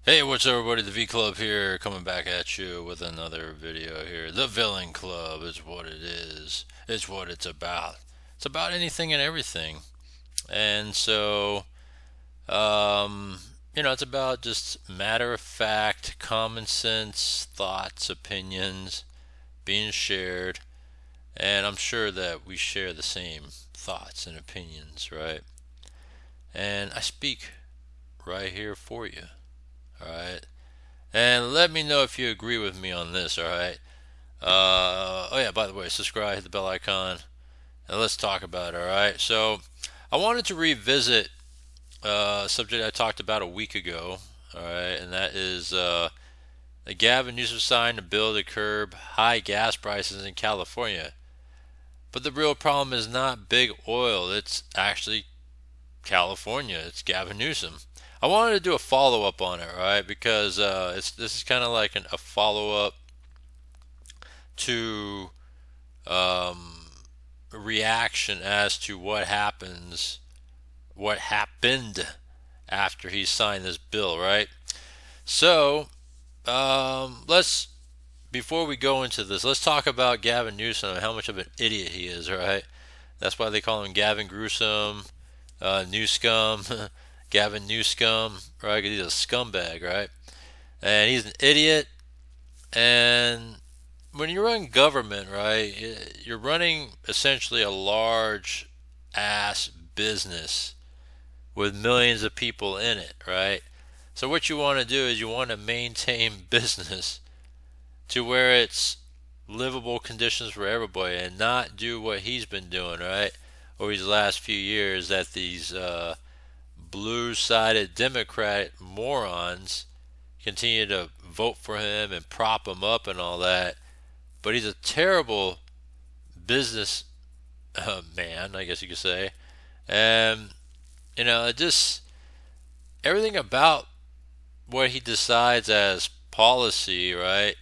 Hey, what's up, everybody? The V Club here, coming back at you with another video here. The Villain Club is what it is. It's what it's about. It's about anything and everything. And so, um, it's about just matter of fact, common sense, thoughts, opinions being shared. And I'm sure that we share the same thoughts and opinions, right? And I speak right here for you, all right? And let me know if you agree with me on this, alright? Oh, yeah, by the way, subscribe, hit the bell icon, and let's talk about it, alright? So, I wanted to revisit a subject I talked about a week ago, alright? And that is Gavin Newsom signed a bill to curb high gas prices in California. But the real problem is not big oil, it's actually California. It's Gavin Newsom. I wanted to do a follow up on it, right? Because this is kind of like a follow up to um, reaction as to what happened after he signed this bill, right? So let's before we go into this, let's talk about Gavin Newsom and how much of an idiot he is, right? That's why they call him Gavin Gruesome, New Scum, Gavin New Scum, right? 'Cause he's a scumbag, right? And he's an idiot. And when you run government, right, you're running essentially a large ass business with millions of people in it, right? So what you want to do is you want to maintain business to where it's livable conditions for everybody and not do what he's been doing, right? Over these last few years that these blue-sided Democrat morons continue to vote for him and prop him up and all that. But he's a terrible business man, I guess you could say. And it just everything about what he decides as policy, right,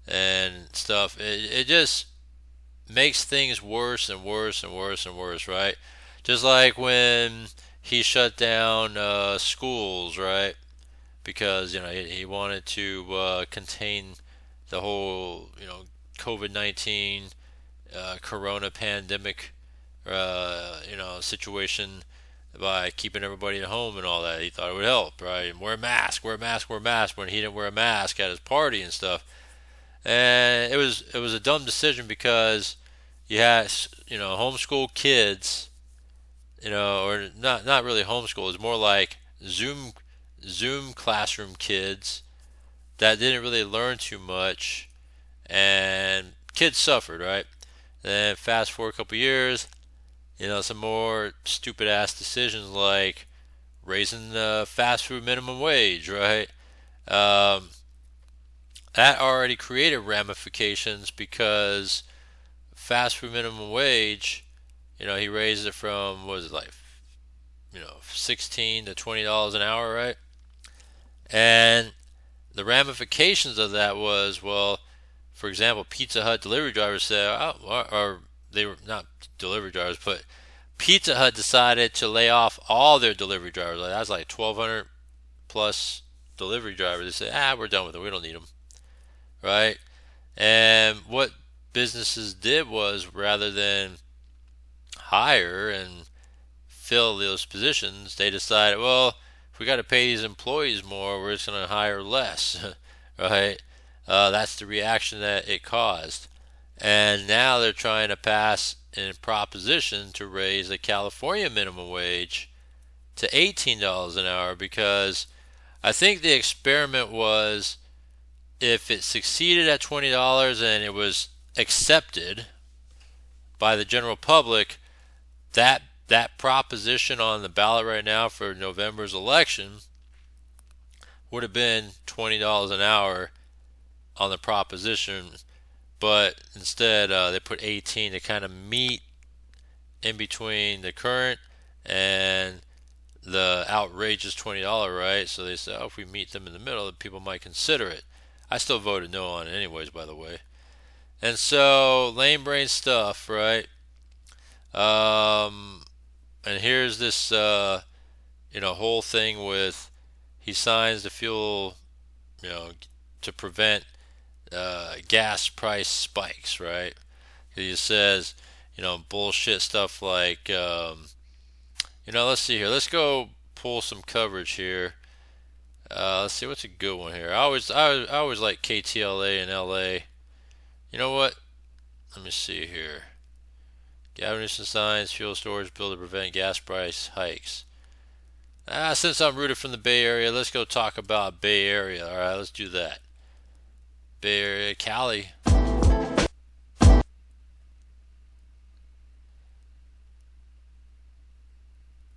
and stuff, it just makes things worse and worse and worse and worse, right? Just like when he shut down schools, right? Because he wanted to contain the whole COVID-19 Corona pandemic situation by keeping everybody at home and all that. He thought it would help, right? And wear a mask, wear a mask, wear a mask. When he didn't wear a mask at his party and stuff, and it was a dumb decision because you had homeschool kids, or not really homeschool. It's more like Zoom classroom kids that didn't really learn too much, and kids suffered, right? Then fast forward a couple years, some more stupid ass decisions like raising the fast food minimum wage, right? Um, that already created ramifications because fast food minimum wage, he raised it from what was it like, 16 to $20 an hour, right? And the ramifications of that was, well, for example, Pizza Hut delivery drivers said, oh, or they were not delivery drivers, but Pizza Hut decided to lay off all their delivery drivers. Like, that's like 1,200 plus delivery drivers. They said, we're done with them. We don't need them, right? And what businesses did was rather than hire and fill those positions, they decided, well, if we got to pay these employees more, we're just going to hire less, right? That's the reaction that it caused. And now they're trying to pass a proposition to raise the California minimum wage to $18 an hour because I think the experiment was if it succeeded at $20 and it was accepted by the general public, that proposition on the ballot right now for November's election would have been $20 an hour on the proposition, but instead they put 18 to kind of meet in between the current and the outrageous $20, right? So they said, oh, if we meet them in the middle, people might consider it. I still voted no on it anyways, by the way. And so, lame brain stuff, right? Um, and here's this, whole thing with he signs the fuel to prevent gas price spikes, right? He says, bullshit stuff like, let's see here. Let's go pull some coverage here. Let's see what's a good one here. I always like KTLA in LA. You know what? Let me see here. Gavin Newsom signs fuel storage bill to prevent gas price hikes. Since I'm rooted from the Bay Area, let's go talk about Bay Area. All right, let's do that. Bay Area, Cali.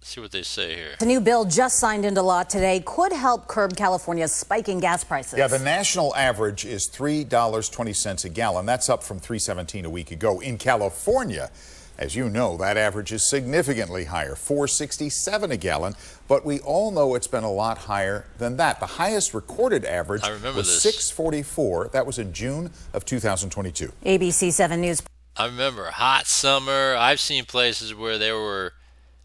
See what they say here. The new bill just signed into law today could help curb California's spiking gas prices. Yeah, the national average is $3.20 a gallon. That's up from $3.17 a week ago. In California, as you know, that average is significantly higher, $4.67 a gallon. But we all know it's been a lot higher than that. The highest recorded average was $6.44. That was in June of 2022. ABC 7 News. I remember hot summer. I've seen places where there were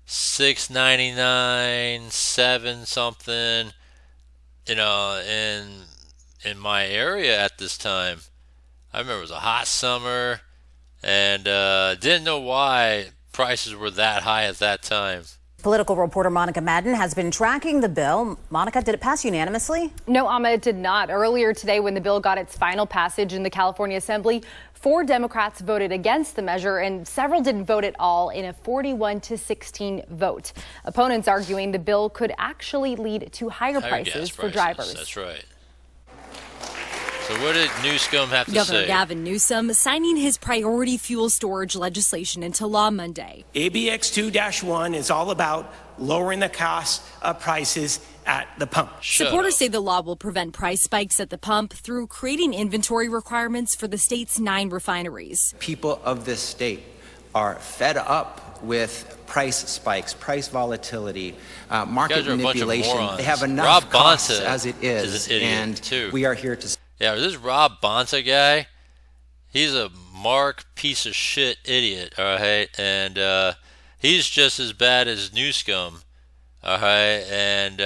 $6.99, $7 something, in my area at this time. I remember it was a hot summer, and didn't know why prices were that high at that time. Political reporter Monica Madden has been tracking the bill. Monica, did it pass unanimously? No, Amma, it did not. Earlier today, when the bill got its final passage in the California Assembly, 4 Democrats voted against the measure, and several didn't vote at all in a 41-16 vote. Opponents arguing the bill could actually lead to higher prices for drivers. That's right. So what did Newsom have to Governor say? Gavin Newsom signing his priority fuel storage legislation into law Monday. ABX 2-1 is all about lowering the cost of prices at the pump. Supporters say the law will prevent price spikes at the pump through creating inventory requirements for the state's 9 refineries. People of this state are fed up with price spikes, price volatility, market manipulation. They have enough costs as it is, and we are here to... Yeah, this Rob Bonta guy, he's a mark piece of shit idiot, all right? And he's just as bad as Newsom, all right? And,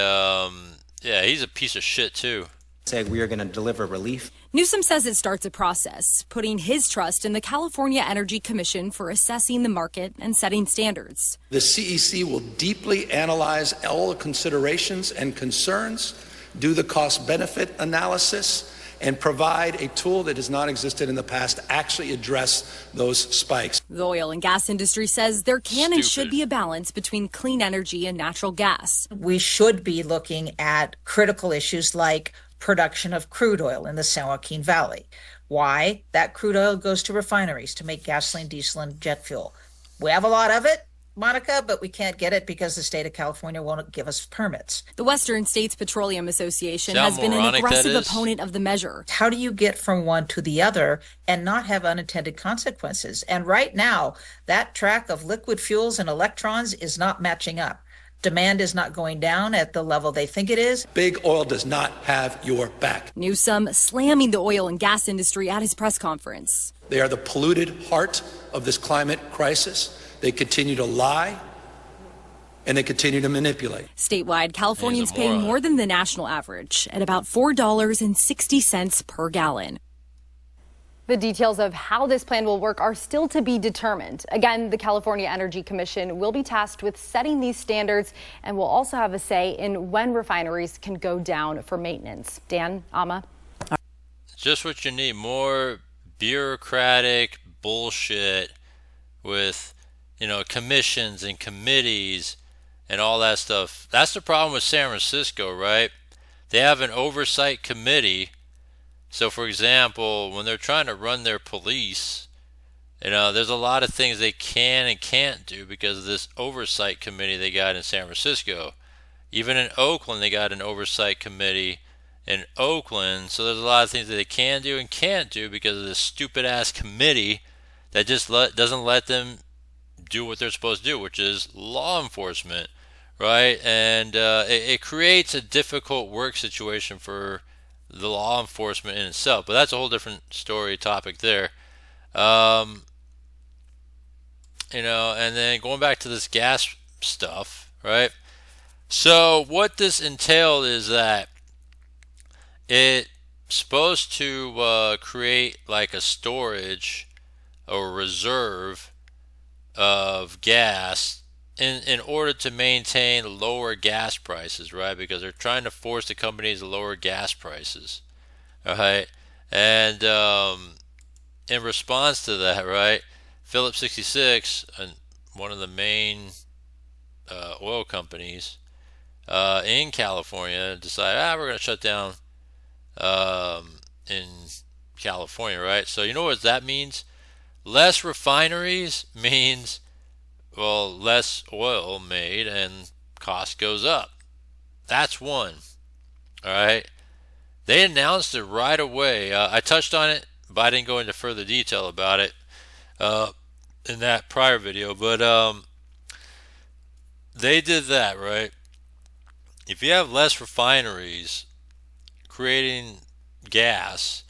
yeah, he's a piece of shit, too. Say we are going to deliver relief. Newsom says it starts a process, putting his trust in the California Energy Commission for assessing the market and setting standards. The CEC will deeply analyze all the considerations and concerns, do the cost-benefit analysis, and provide a tool that has not existed in the past to actually address those spikes. The oil and gas industry says there can and should be a balance between clean energy and natural gas. We should be looking at critical issues like production of crude oil in the San Joaquin Valley. Why? That crude oil goes to refineries to make gasoline, diesel, and jet fuel. We have a lot of it, Monica, but we can't get it because the state of California won't give us permits. The Western States Petroleum Association has been an aggressive opponent of the measure. How do you get from one to the other and not have unintended consequences? And right now, that track of liquid fuels and electrons is not matching up. Demand is not going down at the level they think it is. Big oil does not have your back. Newsom slamming the oil and gas industry at his press conference. They are the polluted heart of this climate crisis. They continue to lie, and they continue to manipulate. Statewide, Californians pay more than the national average at about $4.60 per gallon. The details of how this plan will work are still to be determined. Again, the California Energy Commission will be tasked with setting these standards and will also have a say in when refineries can go down for maintenance. Dan, Amma? Just what you need, more bureaucratic bullshit with commissions and committees and all that stuff. That's the problem with San Francisco, right? They have an oversight committee. So, for example, when they're trying to run their police, there's a lot of things they can and can't do because of this oversight committee they got in San Francisco. Even in Oakland, they got an oversight committee in Oakland. So there's a lot of things that they can do and can't do because of this stupid-ass committee that just doesn't let them do what they're supposed to do, which is law enforcement, right? And it creates a difficult work situation for the law enforcement in itself. But that's a whole different story topic there. And then going back to this gas stuff, right? So what this entailed is that it's supposed to create like a storage or reserve of gas in order to maintain lower gas prices, right? Because they're trying to force the companies to lower gas prices, all right? And in response to that, right, Phillips 66, one of the main oil companies in California, decided, we're going to shut down in California, right? So you know what that means? Less refineries means, well, less oil made and cost goes up. That's one. All right. They announced it right away. I touched on it, but I didn't go into further detail about it in that prior video. But they did that, right? If you have less refineries creating gas,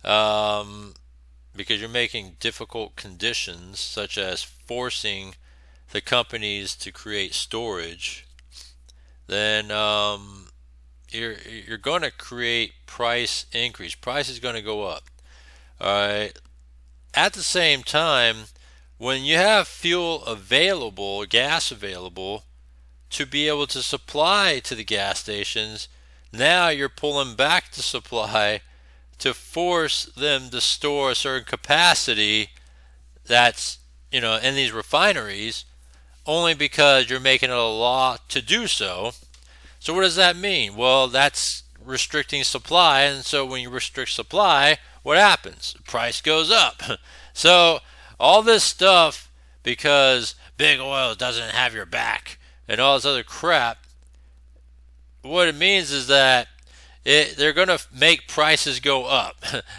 because you're making difficult conditions, such as forcing the companies to create storage, then you're going to create price increase. Price is going to go up. All right. At the same time, when you have fuel available, gas available, to be able to supply to the gas stations, now you're pulling back the supply to force them to store a certain capacity that's, in these refineries, only because you're making it a law to do so. So what does that mean? Well, that's restricting supply, and so when you restrict supply, what happens? The price goes up. So all this stuff, because big oil doesn't have your back and all this other crap, what it means is that they're going to make prices go up.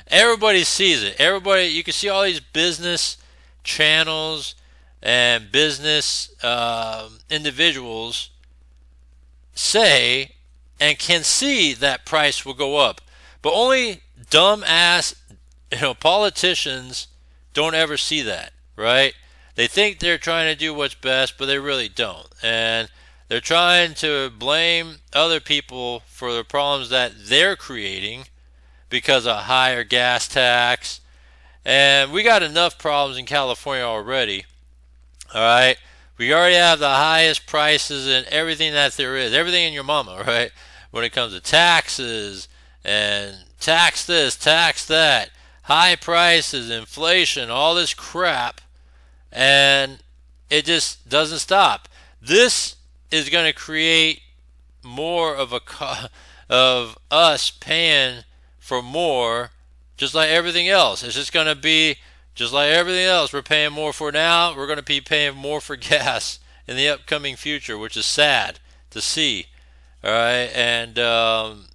Everybody sees it. You can see all these business channels and business individuals say and can see that price will go up. But only dumbass, politicians don't ever see that, right? They think they're trying to do what's best, but they really don't. And they're trying to blame other people for the problems that they're creating because of higher gas tax. And we got enough problems in California already. All right. We already have the highest prices in everything that there is, everything in your mama, right? When it comes to taxes and tax this, tax that, high prices, inflation, all this crap, and it just doesn't stop. This is going to create more of of us paying for more, just like everything else. It's just going to be just like everything else. We're paying more for now. We're going to be paying more for gas in the upcoming future, which is sad to see. All right, and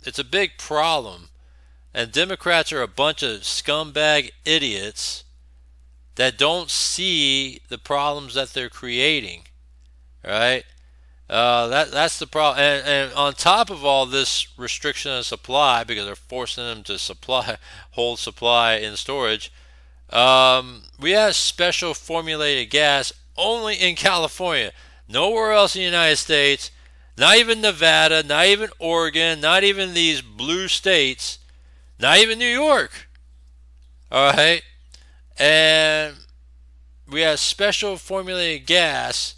it's a big problem. And Democrats are a bunch of scumbag idiots that don't see the problems that they're creating. All right. That's the problem, and on top of all this restriction of supply, because they're forcing them to hold supply in storage, we have special formulated gas only in California, nowhere else in the United States, not even Nevada, not even Oregon, not even these blue states, not even New York. All right, and we have special formulated gas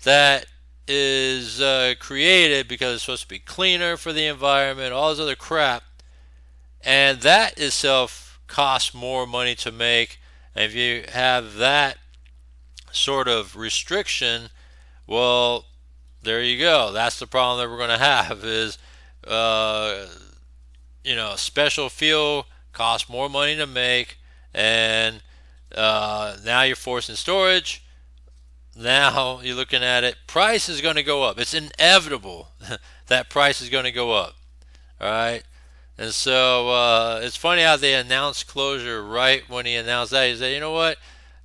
that is created because it's supposed to be cleaner for the environment, all this other crap, and that itself costs more money to make. And if you have that sort of restriction, well, there you go. That's the problem that we're going to have is, special fuel costs more money to make, and now you're forcing storage. Now you're looking at it, price is going to go up. It's inevitable that price is going to go up. All right. And so it's funny how they announced closure right when he announced that. He said, you know what?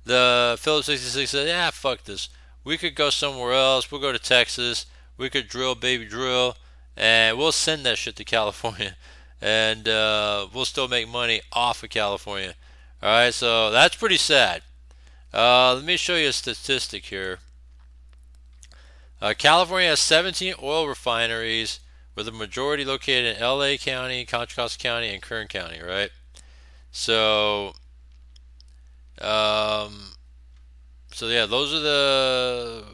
The Phillips 66 said, fuck this. We could go somewhere else. We'll go to Texas. We could drill, baby, drill. And we'll send that shit to California. And we'll still make money off of California. All right. So that's pretty sad. Let me show you a statistic here. California has 17 oil refineries with a majority located in LA County, Contra Costa County, and Kern County, right? So, yeah, those are the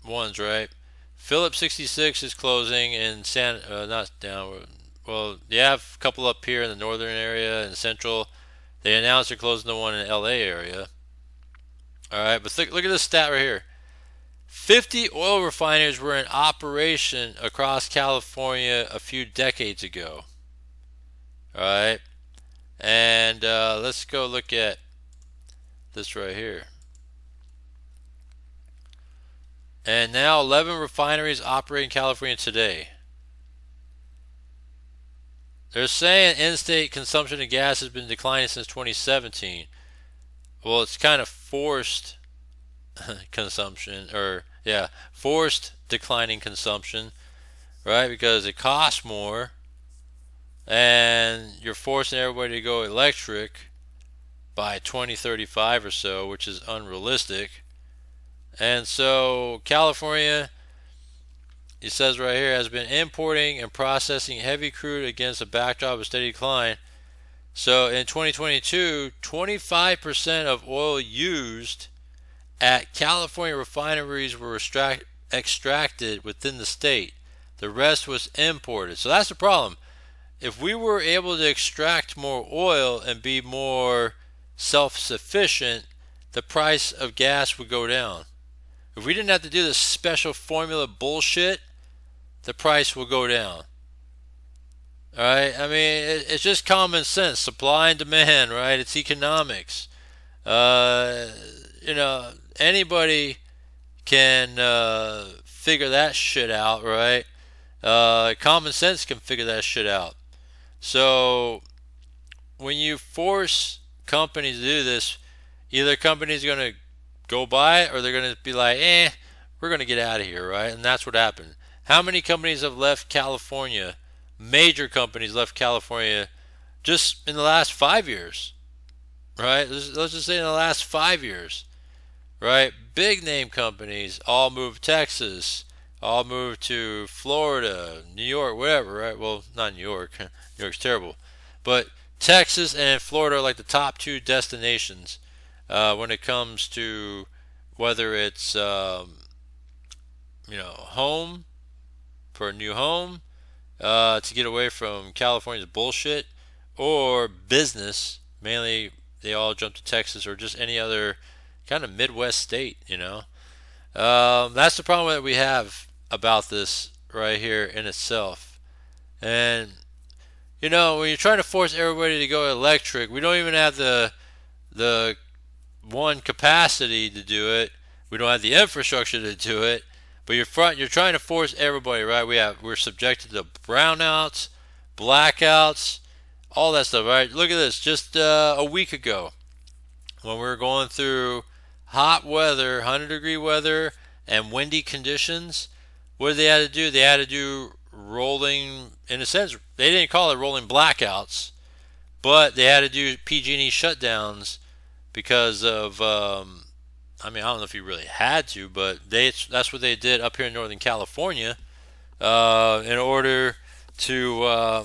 ones, right? Phillips 66 is closing in not down. Well, you have a couple up here in the northern area and central. They announced they're closing the one in the LA area. All right, but look at this stat right here. 50 oil refineries were in operation across California a few decades ago. All right, and let's go look at this right here. And now 11 refineries operate in California today. They're saying in-state consumption of gas has been declining since 2017. Well, it's kind of forced consumption, or yeah, forced declining consumption, right? Because it costs more, and you're forcing everybody to go electric by 2035 or so, which is unrealistic. And so California, it says right here, has been importing and processing heavy crude against a backdrop of steady decline. So in 2022, 25% of oil used at California refineries were extracted within the state. The rest was imported. So that's the problem. If we were able to extract more oil and be more self-sufficient, the price of gas would go down. If we didn't have to do this special formula bullshit, the price will go down. All right? I mean, it's just common sense. Supply and demand, right? It's economics. Anybody can figure that shit out, right? Common sense can figure that shit out. So when you force companies to do this, either companies are going to go by it or they're going to be like, we're going to get out of here, right? And that's what happened. How many companies have left California? Major companies left California just in the last 5 years, right? Let's just say in the last 5 years, right? Big name companies all moved to Texas, all moved to Florida, New York, whatever, right? Well, not New York. New York's terrible. But Texas and Florida are like the top two destinations when it comes to whether it's home for a new home to get away from California's bullshit, or business. Mainly they all jump to Texas or just any other kind of Midwest state, that's the problem that we have about this right here in itself. And when you're trying to force everybody to go electric, we don't even have the one capacity to do it. We don't have the infrastructure to do it. But you're trying to force everybody, right? We're subjected to brownouts, blackouts, all that stuff, right? Look at this. Just a week ago, when we were going through hot weather, 100-degree weather, and windy conditions, what did they have to do? They had to do rolling, in a sense, they didn't call it rolling blackouts, but they had to do PG&E shutdowns because of, I don't know if you really had to, but that's what they did up here in Northern California in order to,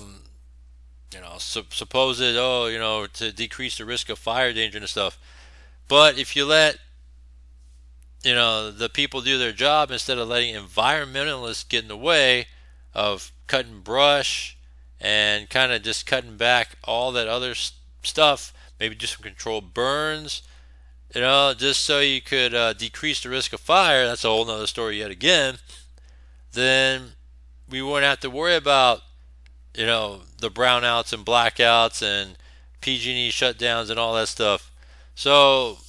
supposed, to decrease the risk of fire danger and stuff. But if you let, the people do their job instead of letting environmentalists get in the way of cutting brush and kind of just cutting back all that other stuff, maybe do some controlled burns, just so you could decrease the risk of fire, that's a whole nother story yet again, then we wouldn't have to worry about, the brownouts and blackouts and PG&E shutdowns and all that stuff. So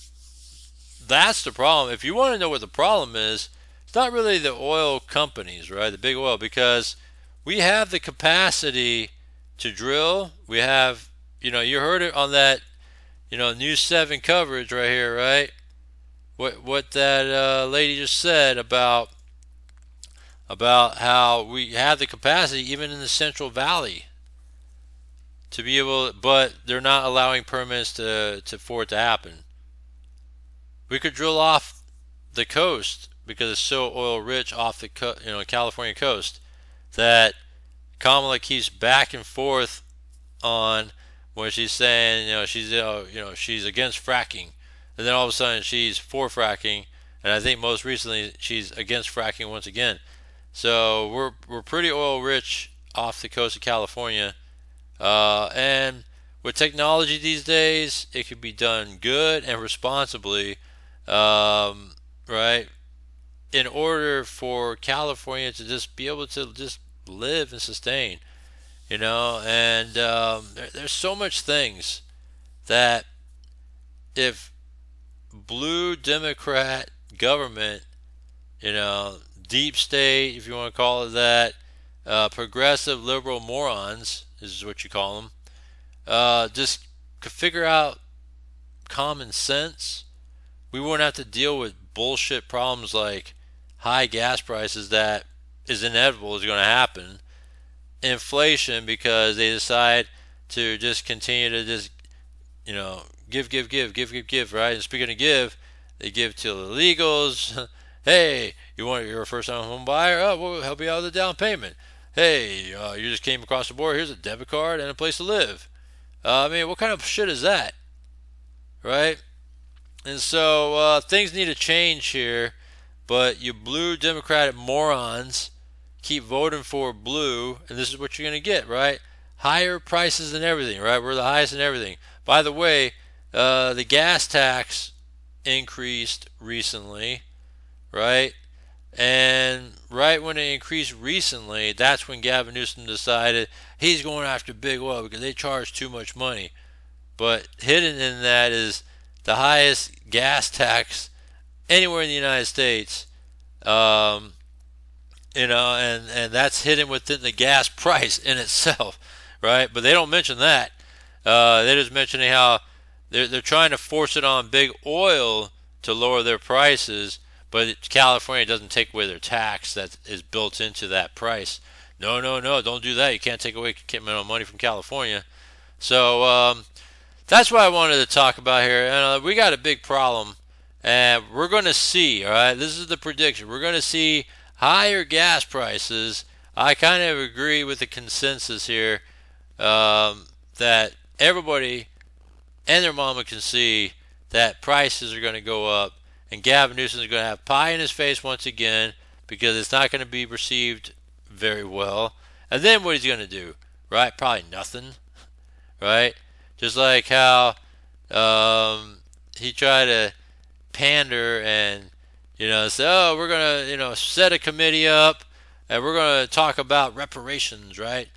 that's the problem. If you want to know what the problem is, it's not really the oil companies, right? The big oil, because we have the capacity to drill. We have, you heard it on that, News 7 coverage right here, right? What that lady just said about how we have the capacity even in the Central Valley to be able, but they're not allowing permits for it to happen. We could drill off the coast because it's so oil rich off the California coast that Kamala keeps back and forth on when she's saying, she's against fracking, and then all of a sudden she's for fracking, and I think most recently she's against fracking once again. So we're pretty oil rich off the coast of California, and with technology these days, it can be done good and responsibly, right? In order for California to just be able to just live and sustain, and there's so much things that if blue Democrat government, deep state, if you want to call it that, progressive liberal morons is what you call them, just could figure out common sense, we wouldn't have to deal with bullshit problems like high gas prices that is inevitable, is going to happen, inflation because they decide to just continue to just give, right? And speaking of give, they give to the illegals. Hey, you're a first-time home buyer? Oh, we'll help you out with the down payment. Hey, you just came across the border. Here's a debit card and a place to live. I mean, what kind of shit is that, right? And so things need to change here, but you blue Democratic morons keep voting for blue, and this is what you're going to get, right? Higher prices and everything, right? We're the highest in everything. By the way, the gas tax increased recently, right? And right when it increased recently, that's when Gavin Newsom decided he's going after big oil because they charge too much money. But hidden in that is the highest gas tax anywhere in the United States, and that's hidden within the gas price in itself, right? But they don't mention that. They're just mentioning how they're trying to force it on big oil to lower their prices, but California doesn't take away their tax that is built into that price. No, don't do that. You can't take away money from California. So that's what I wanted to talk about here. And we got a big problem, and we're going to see, all right? This is the prediction. We're going to see higher gas prices. I kind of agree with the consensus here that everybody and their mama can see that prices are going to go up, and Gavin Newsom is going to have pie in his face once again because it's not going to be received very well. And then what he's going to do, right? Probably nothing, right? Just like how he tried to pander and, say, oh, we're going to, set a committee up and we're going to talk about reparations, right?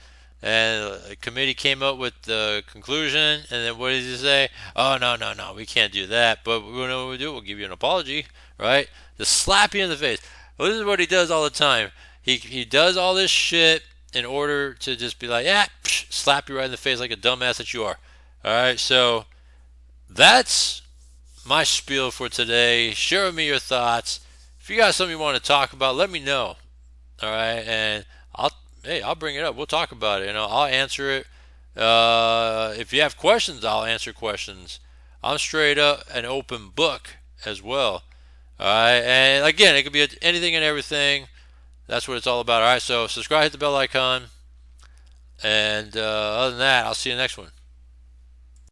And the committee came up with the conclusion, and then what did he say? Oh, no, we can't do that. But we know what we do. We'll give you an apology, right? Just slap you in the face. Well, this is what he does all the time. He does all this shit in order to just be like, slap you right in the face like a dumbass that you are. All right, so that's my spiel for today. Share with me your thoughts. If you got something you want to talk about, let me know. All right, and I'll bring it up. We'll talk about it. I'll answer it. If you have questions, I'll answer questions. I'm straight up an open book as well. All right, and again, it could be anything and everything. That's what it's all about. All right, so subscribe, hit the bell icon, and other than that, I'll see you next one.